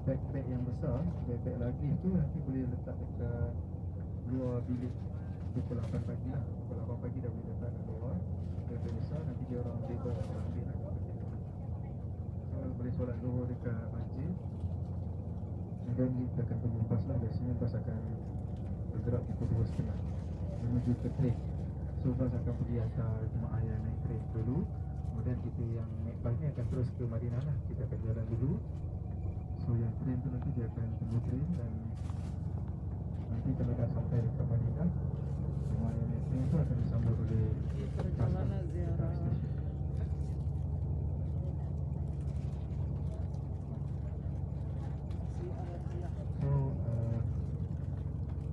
beg yang besar, beg lagi tu nanti boleh letak dekat luar bilik pukul 8 pagi lah. Pukul 8 pagi dah boleh letak kat luar. Beg besar nanti dia orang bebas ambil lah. So boleh solat zuhur dekat masjid. Kemudian kita akan tunggu bas lah. Biasanya bas akan bergerak pukul 2.30 menuju ke train. So bas akan pergi hantar jemaah yang naik train dulu. Kemudian kita yang naik bas ni akan terus ke Madinah lah. Kita akan jalan dulu. So yang train tu nanti dia akan tunggu train. Dan nanti kalau dah sampai dekat Madinah, jemaah yang naik train tu akan disambut oleh perjalanan ziarah. So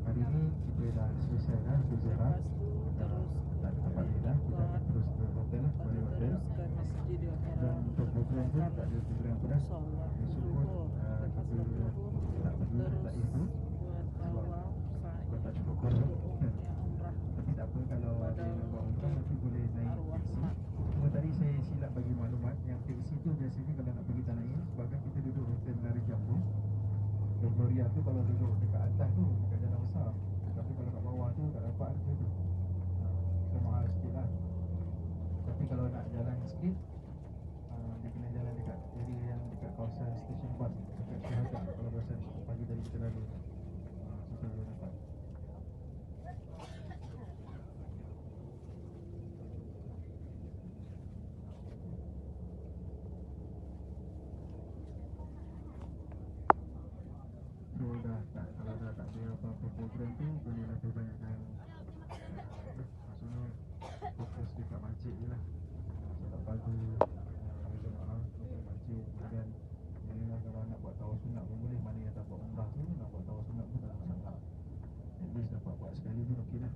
hari ni kita dah selesai dah berziarah. Tak ada tempat lain dah. Kita akan terus ke hotel lah, balik hotel. Dan untuk program pun tak ada program pun dah. Besok pun kita tak pergi tak itu sebab sebab tak cukup korang. Tapi tak apa, kalau ada yang buat umrah nanti boleh naik taksi. Cuma tadi saya silap bagi maklumat, yang taksi tu biasanya kalau nak pergi Tanah Air, sebabkan kita duduk hotel Menara Jambu, Gloria tu kalau duduk dekat atas tu dekat jalan besar, tapi kalau kat bawah tu tak dapat harga tu. So mahal sikit lah. Tapi kalau nak jalan sikit, dia kena jalan dekat area yang dekat kawasan stesen bas dekat Syahada. Kalau kawasan pagi tadi kita lalu, kita boleh dapat. So dah tak, kalau dah tak ada apa-apa program tu, boleh lebih banyakkan maksudnya fokus dekat masjid je lah. Solat pagi, jemaah dekat masjid. Kemudian memang kalau nak buat tawaf sunat pun boleh. Mana yang tak buat umrah tu nak buat tawaf sunat pun tak ada masalah. At least dapat buat sekali pun okey lah.